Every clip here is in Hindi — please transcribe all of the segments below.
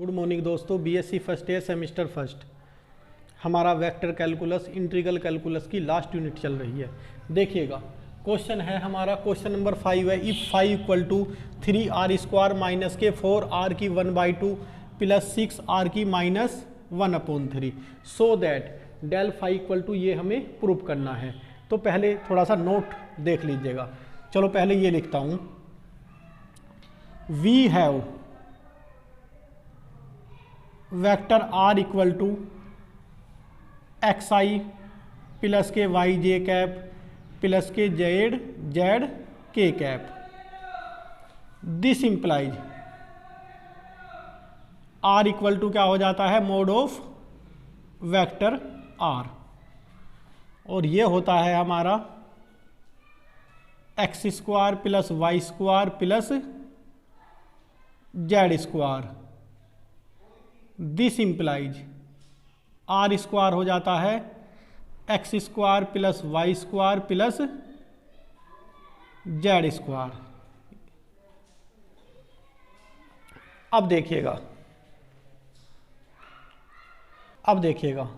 गुड मॉर्निंग दोस्तों, BSc first year semester first हमारा वेक्टर कैलकुलस इंटीग्रल कैलकुलस की लास्ट यूनिट चल रही है। देखिएगा क्वेश्चन है हमारा, क्वेश्चन नंबर 5 है। If 5 equal to 3r² minus के 4r की 1/2 प्लस 6r की minus 1/3 so that del phi equal to, ये हमें प्रूव करना है। तो पहले थोड़ा सा नोट देख लीजिएगा। चलो पहले ये लिखता हूँ, we have vector r equal to xi plus के yj कैप प्लस के z k cap. This implies r equal to क्या हो जाता है, मोड ऑफ वेक्टर r, और ये होता है हमारा x² plus y² plus z²। This implies r² हो जाता है x² plus y² plus z²। अब देखिएगा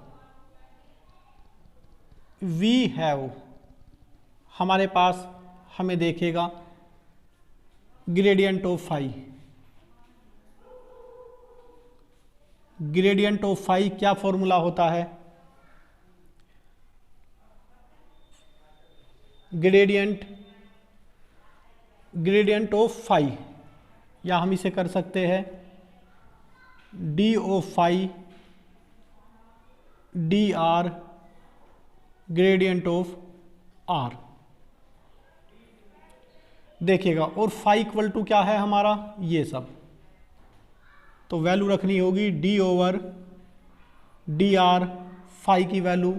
वी हैव, हमारे पास हमें देखिएगा gradient of phi. Gradient of phi क्या फॉर्मूला होता है, ग्रेडियंट ऑफ फाई, या हम इसे कर सकते हैं d of phi d r gradient of r. देखिएगा, और फाई इक्वल टू क्या है हमारा, ये सब तो वैल्यू रखनी होगी d over d r, phi की वैल्यू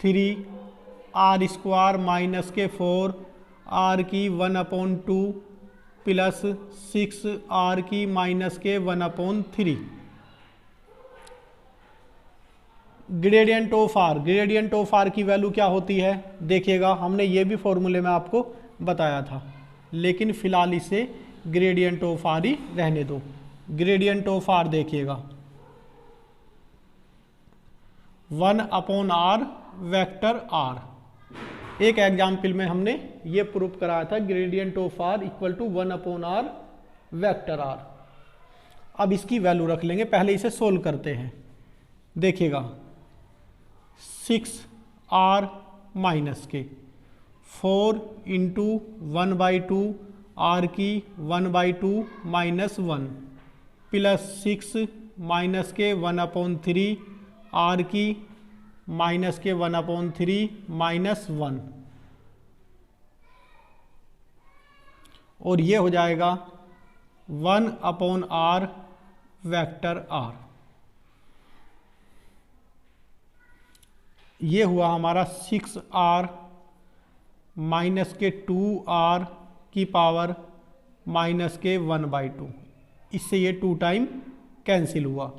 3r² माइनस के 4r की 1/2 प्लस 6r की माइनस के 1/3। ग्रेडियंट ऑफ आर की वैल्यू क्या होती है, देखिएगा हमने ये भी फॉर्मूले में आपको बताया था, लेकिन फिलहाल इसे ग्रेडियंट ऑफ आर ही रहने दो। ग्रेडियंट ऑफ आर देखिएगा 1/r वेक्टर आर। एक एग्जाम्पल में हमने ये प्रूफ कराया था, gradient of r equal to 1/r vector r. अब इसकी वैल्यू रख लेंगे, पहले इसे सोल्व करते हैं। देखिएगा 6r माइनस के 4 इंटू 1/2 r की 1/2 माइनस 1 प्लस 6 माइनस के 1/3 r की माइनस के 1/3 माइनस 1, और ये हो जाएगा 1/r वेक्टर r। ये हुआ हमारा 6r माइनस के 2r की पावर माइनस के 1/2। इससे ये 2 टाइम कैंसिल हुआ,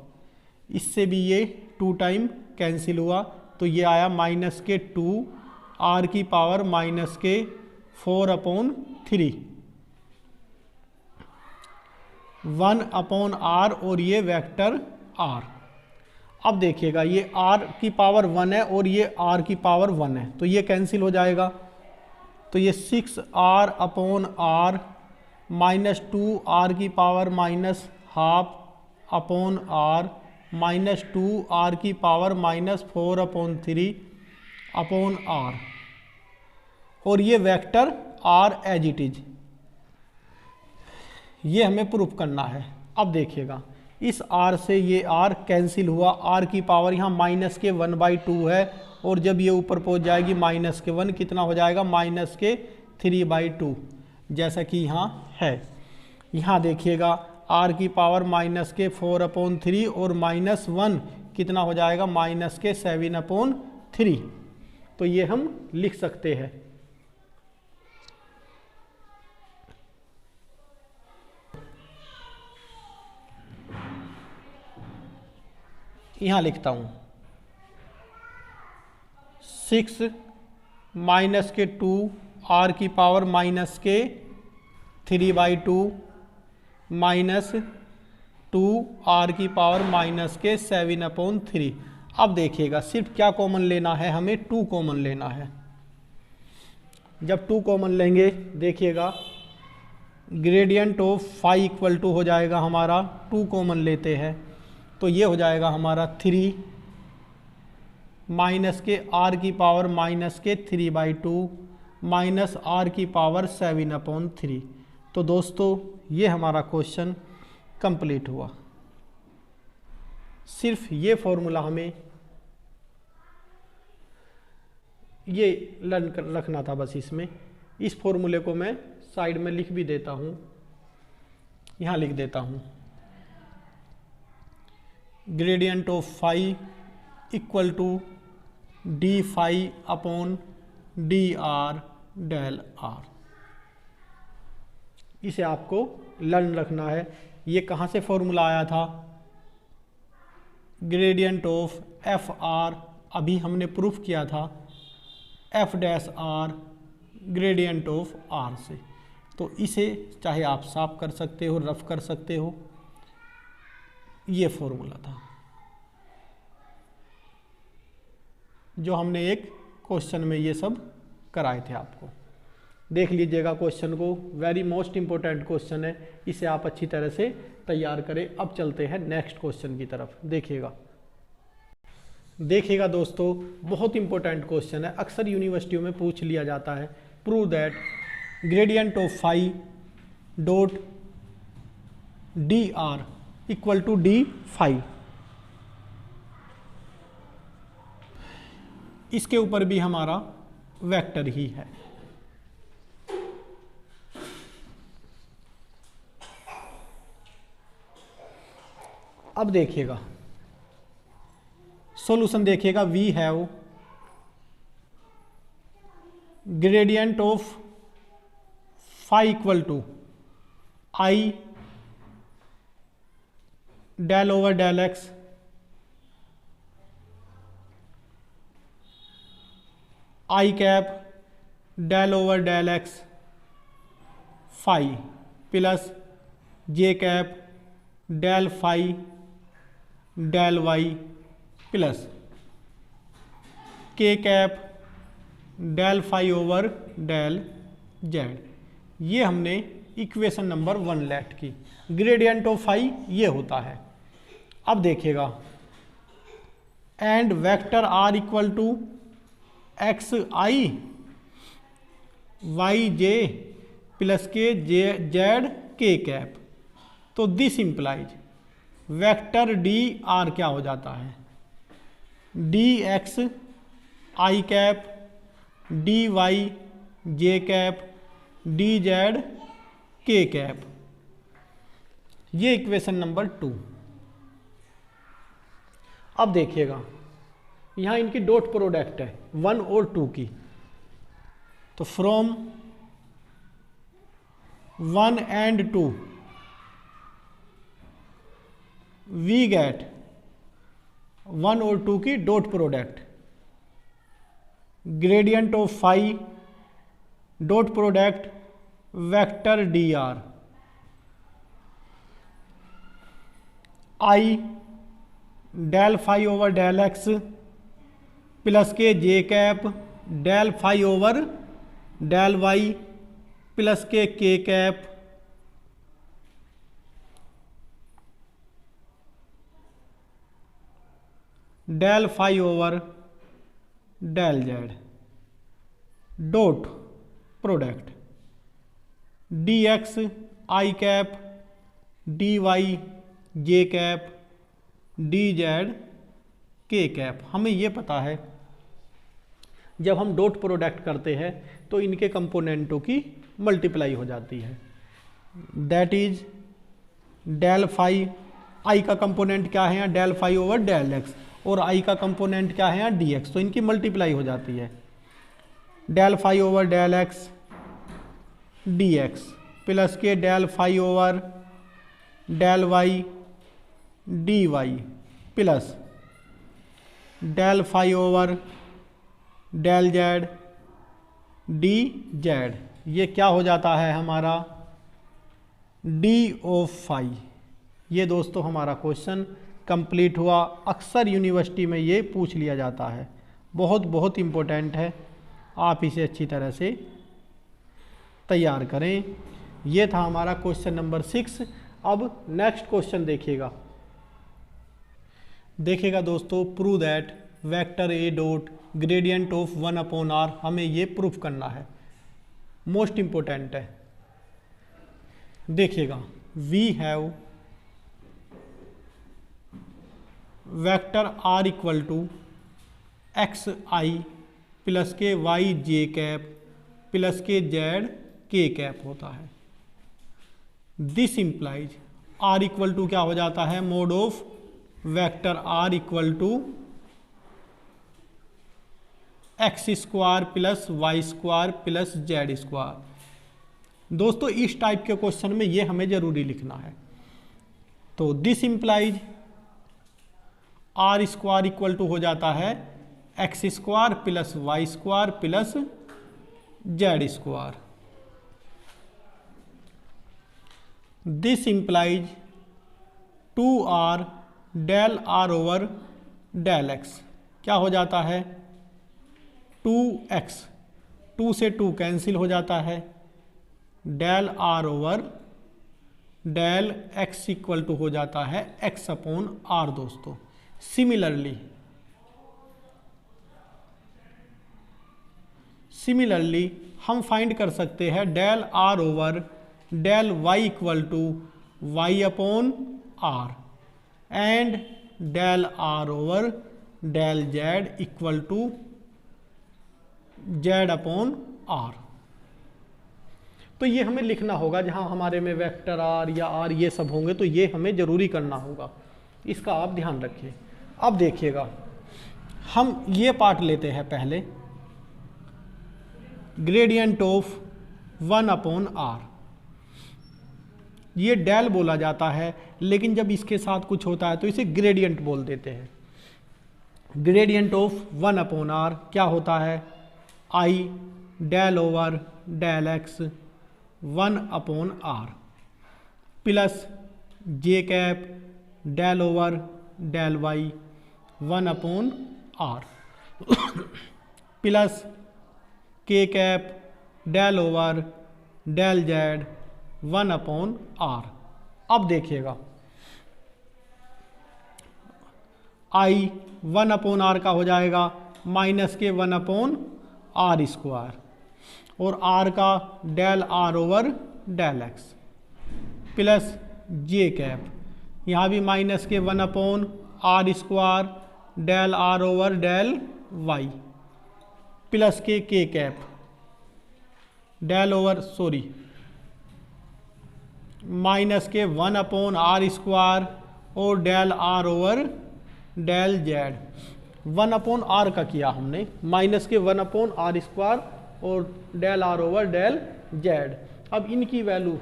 इससे भी ये 2 टाइम कैंसिल हुआ, तो ये आया माइनस के 2r की पावर माइनस के 4/3 1/r, और ये वेक्टर r। अब देखिएगा ये r की पावर 1 है और ये r की पावर 1 है, तो ये कैंसिल हो जाएगा। तो ये 6r/r माइनस 2r की power minus half upon r minus 2r की पावर माइनस 4/3 अपॉन r, और ये vector r as it is, ये हमें प्रूफ करना है। अब देखिएगा इस r से ये r कैंसिल हुआ, r की पावर यहाँ माइनस के 1/2 है, और जब ये ऊपर पहुँच जाएगी माइनस के 1, कितना हो जाएगा माइनस के 3/2, जैसा कि यहाँ है। यहाँ देखिएगा r की पावर माइनस के 4/3 और माइनस 1 कितना हो जाएगा माइनस के 7/3, तो ये हम लिख सकते हैं। यहाँ लिखता हूँ 6 माइनस के 2 r की पावर माइनस के 3/2 माइनस 2r⁻⁻⁷। अब देखिएगा सिर्फ क्या कॉमन लेना है, हमें 2 कॉमन लेना है। जब 2 कॉमन लेंगे देखिएगा gradient of phi equal to हो जाएगा हमारा, 2 कॉमन लेते हैं तो ये हो जाएगा हमारा 3 -r⁻⁻³ -r⁻7/3। तो दोस्तों ये हमारा क्वेश्चन कंप्लीट हुआ। सिर्फ ये फॉर्मूला हमें ये लर्न कर रखना था बस। इसमें इस फॉर्मूले को मैं साइड में लिख भी देता हूँ, यहाँ लिख देता हूँ gradient of phi equal to d⁵/dr del r। इसे आपको लर्न रखना है। ये कहाँ से फॉर्मूला आया था, ग्रेडियंट ऑफ एफ आर, अभी हमने प्रूफ किया था f' ग्रेडियंट ऑफ r से। तो इसे चाहे आप साफ कर सकते हो, रफ कर सकते हो, ये फॉर्मूला था जो हमने एक क्वेश्चन में ये सब कराए थे। आपको देख लीजिएगा क्वेश्चन को, वेरी मोस्ट इंपॉर्टेंट क्वेश्चन है, इसे आप अच्छी तरह से तैयार करें। अब चलते हैं नेक्स्ट क्वेश्चन की तरफ। देखिएगा दोस्तों, बहुत इंपॉर्टेंट क्वेश्चन है, अक्सर यूनिवर्सिटियों में पूछ लिया जाता है। Prove that gradient of phi dot d r equal to d phi. इसके ऊपर भी हमारा वेक्टर ही है। अब देखिएगा सॉल्यूशन, देखिएगा we have gradient of phi equal to I del over del X I cap del over del X phi plus J cap del phi del Y plus के cap del phi over del Z. ये हमने इक्वेशन नंबर 1 लेट की। ग्रेडियंट ऑफ फाई ये होता है। अब देखिएगा and vector are equal to x I Y J plus के जे जेड के कैप। तो this implies vector D are क्या हो जाता है, डी एक्स आई कैप डी वाई जे कैप डी जेड के कैप। ये इक्वेशन नंबर 2। अब देखिएगा यहाँ इनकी डॉट प्रोडक्ट है 1 और 2 की। तो फ्रॉम 1 and 2 वी गेट 1 और 2 की dot product, gradient of phi dot product vector D R I del phi over del X plus के J cap del phi over del Y plus के cap del phi over del Z dot product D X आई कैप डी वाई जे कैप डी जेड के कैप। हमें ये पता है जब हम डॉट प्रोडक्ट करते हैं तो इनके कंपोनेंटों की मल्टीप्लाई हो जाती है। That is del phi, i का कंपोनेंट क्या है यहाँ del phi over del x, और आई का कंपोनेंट क्या है यहाँ डी एक्स, तो इनकी मल्टीप्लाई हो जाती है। Del phi over del X D X plus के del phi over del Y D Y plus del phi over del Z D Z. ये क्या हो जाता है हमारा डी ऑफ फाई ये दोस्तों हमारा क्वेश्चन कंप्लीट हुआ। अक्सर यूनिवर्सिटी में ये पूछ लिया जाता है, बहुत बहुत इम्पोर्टेंट है, आप इसे अच्छी तरह से तैयार करें। ये था हमारा क्वेश्चन नंबर 6। अब नेक्स्ट क्वेश्चन देखिएगा दोस्तों, prove that vector a dot gradient of 1/r, हमें ये प्रूफ करना है, मोस्ट इंपोर्टेंट है। देखिएगा, we have vector r equal to x I plus के वाई जे कैप प्लस के जेड के कैप होता है। This implies r equal to क्या हो जाता है, mod of vector r equal to x square plus y square plus z square. दोस्तों इस टाइप के क्वेश्चन में ये हमें जरूरी लिखना है। तो this implies r square equal to हो जाता है x square plus y square plus z square. This implies 2r del are over del x, क्या हो जाता है 2x, 2 से 2 कैंसिल हो जाता है, del are over del x equal to हो जाता है x अपॉन r। दोस्तों सिमिलरली हम फाइंड कर सकते हैं del r over del y equal to y upon r and del r over del z equal to z upon r। तो ये हमें लिखना होगा, जहां हमारे में वेक्टर r या r ये सब होंगे तो ये हमें जरूरी करना होगा, इसका आप ध्यान रखिए। अब देखिएगा, हम ये पार्ट लेते हैं पहले, ग्रेडियंट ऑफ 1/r। ये डेल बोला जाता है, लेकिन जब इसके साथ कुछ होता है तो इसे ग्रेडियंट बोल देते हैं। ग्रेडियंट ऑफ 1/r क्या होता है, I del over del X 1/r plus J cap del over del Y 1/r plus के cap del over del Z 1/r। अब देखिएगा, आई 1/r का हो जाएगा माइनस के 1/r स्क्वायर और r का del r over del x plus जे कैप, यहाँ भी माइनस के 1/r square del r over del y plus के कैप डेल ओवर माइनस के 1/r स्क्वायर और del r over del z। 1/r का किया हमने, माइनस के 1/r स्क्वायर और del r over del z। अब इनकी वैल्यू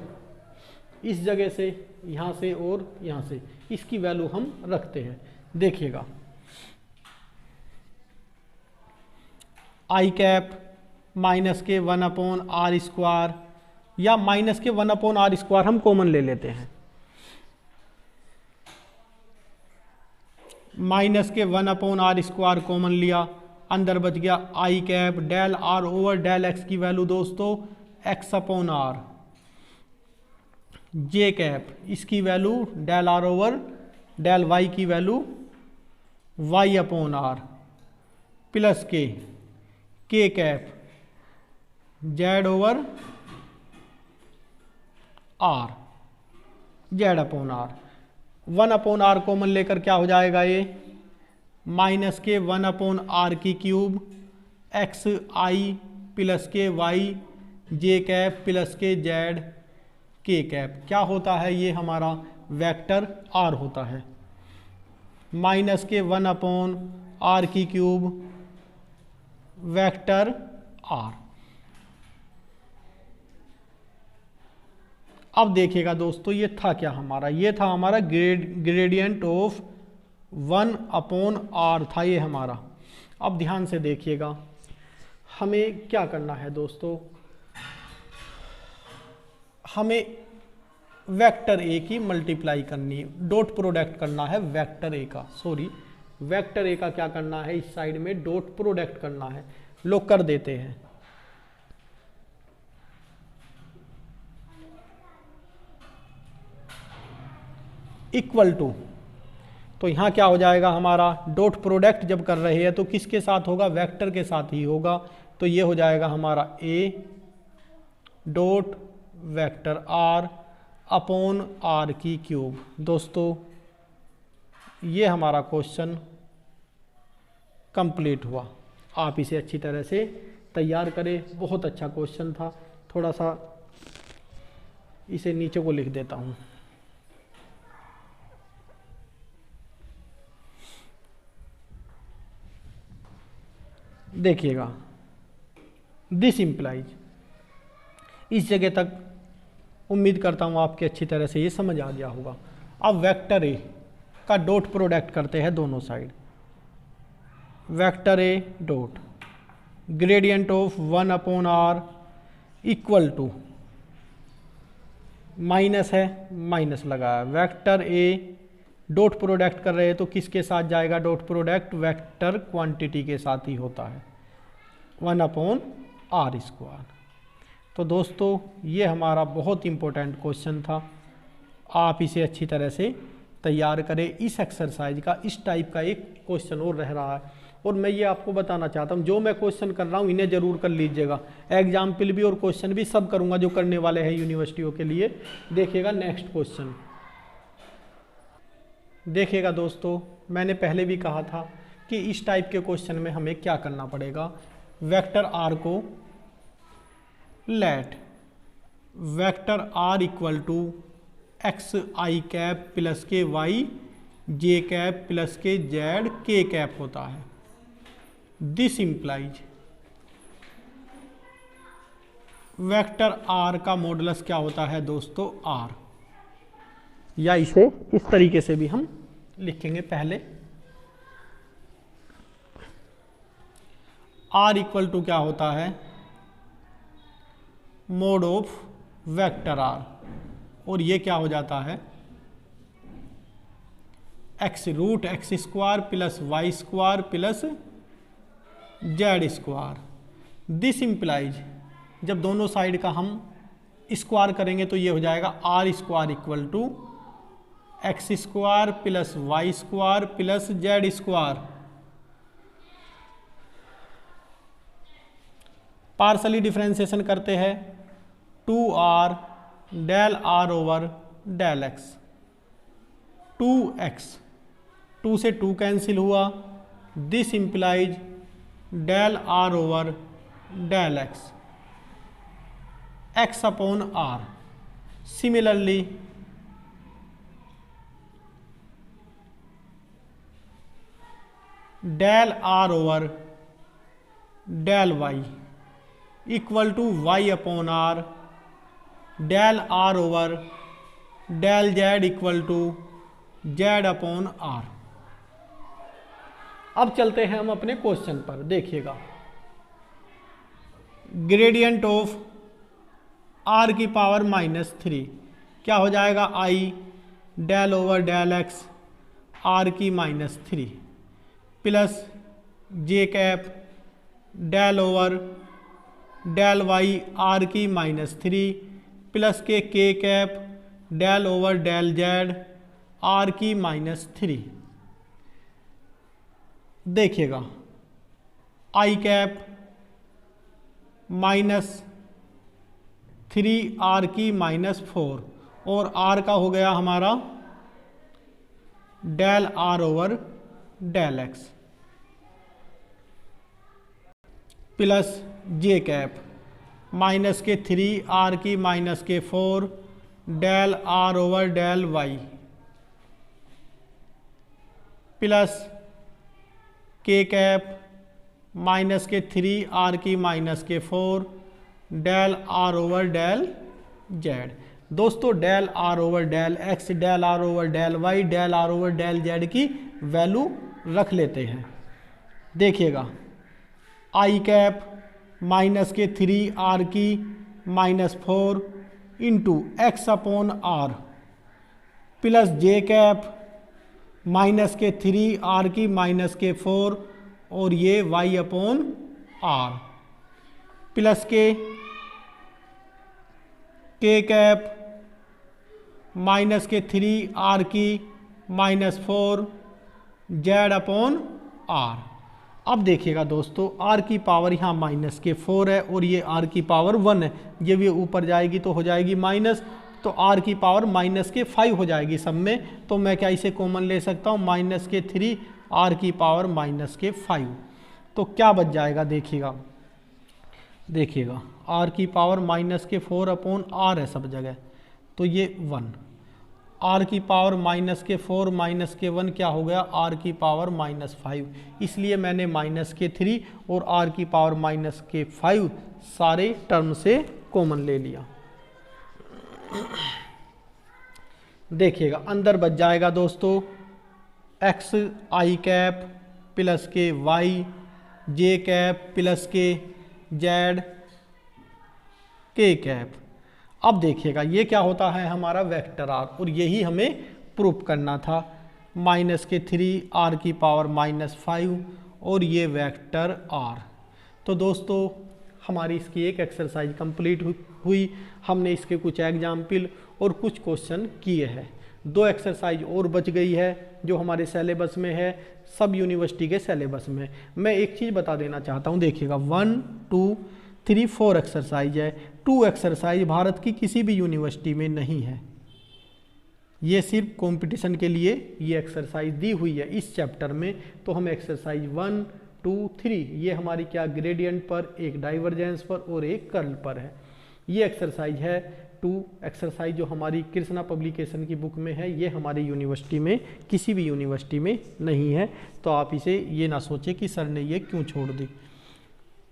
इस जगह से, यहाँ से और यहाँ से, इसकी वैल्यू हम रखते हैं। देखिएगा, आई कैप माइनस के 1/r स्क्वायर या माइनस के 1/r स्क्वायर हम कॉमन ले लेते हैं, माइनस के 1/r स्क्वायर कॉमन लिया, अंदर बच गया I cap del r over del x की वैल्यू दोस्तों x/r, जे कैप इसकी value del r over del y की वैल्यू y/r प्लस के cap z over r z/r। 1/r common लेकर क्या हो जाएगा, ये माइनस के 1/r की क्यूब एक्स आई प्लस के वाई जे कैप प्लस के जेड के कैप, क्या होता है ये हमारा वेक्टर r होता है। माइनस के 1/r की क्यूब वेक्टर r। अब देखिएगा दोस्तों, ये था क्या हमारा, ये था हमारा ग्रेडियंट ऑफ 1/r था ये हमारा। अब ध्यान से देखिएगा, हमें क्या करना है दोस्तों, हमें वेक्टर ए की मल्टीप्लाई करनी है, डॉट प्रोडक्ट करना है वेक्टर ए का, सॉरी वेक्टर ए का क्या करना है, इस साइड में डॉट प्रोडक्ट करना है। लो कर देते हैं। इक्वल टू, तो यहां क्या हो जाएगा हमारा, डॉट प्रोडक्ट जब कर रहे हैं तो किसके साथ होगा, वेक्टर के साथ ही होगा। तो ये हो जाएगा हमारा a dot vector r upon r की क्यूब। दोस्तों ये हमारा क्वेश्चन कंप्लीट हुआ। आप इसे अच्छी तरह से तैयार करें, बहुत अच्छा क्वेश्चन था। थोड़ा सा इसे नीचे को लिख देता हूं। देखिएगा, दिस इम्प्लाइज, इस जगह तक उम्मीद करता हूँ आपके अच्छी तरह से ये समझ आ गया होगा। अब वेक्टर ए का डॉट प्रोडक्ट करते हैं दोनों side. Vector a dot gradient of 1 upon r equal to, minus है, माइनस लगाया। वेक्टर ए डॉट प्रोडक्ट कर रहे हैं तो किसके साथ जाएगा डॉट प्रोडक्ट, वेक्टर क्वांटिटी के साथ ही होता है, 1 अपॉन आर स्क्वायर। तो दोस्तों ये हमारा बहुत इंपॉर्टेंट क्वेश्चन था। आप इसे अच्छी तरह से तैयार करें। इस एक्सरसाइज का इस टाइप का एक क्वेश्चन और रह रहा है, और मैं ये आपको बताना चाहता हूँ, जो मैं क्वेश्चन कर रहा हूँ इन्हें जरूर कर लीजिएगा। एग्जाम्पल भी और क्वेश्चन भी सब करूँगा जो करने वाले हैं यूनिवर्सिटियों के लिए। देखिएगा नेक्स्ट क्वेश्चन, देखिएगा दोस्तों, मैंने पहले भी कहा था कि इस टाइप के क्वेश्चन में हमें क्या करना पड़ेगा। वेक्टर आर को let vector are equal to x I cap plus के वाई जे कैप प्लस के जेड के कैप होता है। दिस इम्प्लाइज वेक्टर आर का मॉडुलस क्या होता है दोस्तों, आर, या इसे इस तरीके से भी हम लिखेंगे। पहले आर इक्वल टू क्या होता है, मोड ऑफ वेक्टर आर, और ये क्या हो जाता है x root x square plus y square plus z square. This implies जब दोनों साइड का हम स्क्वायर करेंगे तो ये हो जाएगा r square equal to x square plus y square plus z square. Partially differentiation करते हैं, 2r del are over del x, 2x, 2 से 2 कैंसिल हुआ। This implies del are over del x, x upon r. Similarly del are over del y equal to y upon r, del are over del z equal to z upon r. अब चलते हैं हम अपने क्वेश्चन पर। देखिएगा, ग्रेडियंट ऑफ आर की पावर -3 क्या हो जाएगा, I del over del X R की -3 प्लस जे cap del over del Y R की -3 प्लस के cap del over del Z R की -3। देखिएगा, आई कैप -3 आर की -4 और आर का हो गया हमारा del are over del X plus J cap -3 are की -4 del are over del Y plus के कैप -3 आर की -4 del are over del Z. दोस्तों del are over del X, del are over del Y, del are over del Z की वैल्यू रख लेते हैं। देखिएगा, आई कैप -3 आर की -4 into x upon r plus जे कैप माइनस के 3 आर की माइनस के 4 और ये वाई अपॉन आर प्लस के कैप माइनस के 3 आर की माइनस 4 जेड अपॉन आर। अब देखिएगा दोस्तों, आर की पावर यहाँ माइनस के 4 है और ये आर की पावर 1 है, ये भी ऊपर जाएगी तो हो जाएगी माइनस, तो आर की पावर माइनस के 5 हो जाएगी सब में। तो मैं क्या इसे कॉमन ले सकता हूँ, माइनस के 3 आर की पावर माइनस के 5। तो क्या बच जाएगा देखिएगा आर की पावर माइनस के 4 अपॉन आर है सब जगह, तो ये 1। आर की पावर माइनस के 4 माइनस के 1 क्या हो गया, आर की पावर माइनस 5। इसलिए मैंने माइनस के 3 और आर की पावर माइनस के 5 सारे टर्म से कॉमन ले लिया। देखिएगा अंदर बच जाएगा दोस्तों एक्स आई कैप प्लस के वाई जे कैप प्लस के जेड के कैप। अब देखिएगा ये क्या होता है, हमारा वेक्टर आर, और यही हमें प्रूफ करना था। माइनस के 3 आर की पावर माइनस 5 और ये वेक्टर आर। तो दोस्तों हमारी इसकी एक एक्सरसाइज कंप्लीट हुई। हमने इसके कुछ एग्जाम्पल और कुछ क्वेश्चन किए हैं। 2 एक्सरसाइज और बच गई है जो हमारे सिलेबस में है, सब यूनिवर्सिटी के सिलेबस में। मैं एक चीज़ बता देना चाहता हूँ, देखिएगा 1 2 3 4 एक्सरसाइज है। 2 एक्सरसाइज भारत की किसी भी यूनिवर्सिटी में नहीं है, ये सिर्फ कंपटीशन के लिए ये एक्सरसाइज दी हुई है इस चैप्टर में। तो हम एक्सरसाइज 1 2 3 ये हमारी क्या ग्रेडियंट पर, एक डाइवर्जेंस पर और एक कर्ल पर है। ये एक्सरसाइज है 2 एक्सरसाइज जो हमारी कृष्णा पब्लिकेशन की बुक में है, ये हमारी यूनिवर्सिटी में किसी भी यूनिवर्सिटी में नहीं है। तो आप इसे ये ना सोचें कि सर ने ये क्यों छोड़ दी।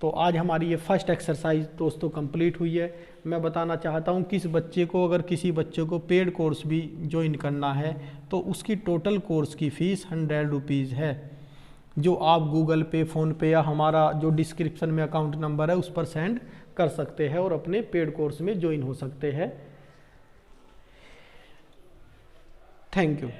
तो आज हमारी ये फर्स्ट एक्सरसाइज दोस्तों कंप्लीट हुई है। मैं बताना चाहता हूँ किस बच्चे को, अगर किसी बच्चे को पेड कोर्स भी ज्वाइन करना है तो उसकी टोटल कोर्स की फ़ीस 100 रुपीज़ है, जो आप गूगल पे, फ़ोनपे या हमारा जो डिस्क्रिप्शन में अकाउंट नंबर है उस पर सेंड कर सकते हैं और अपने पेड कोर्स में ज्वाइन हो सकते हैं। Thank you.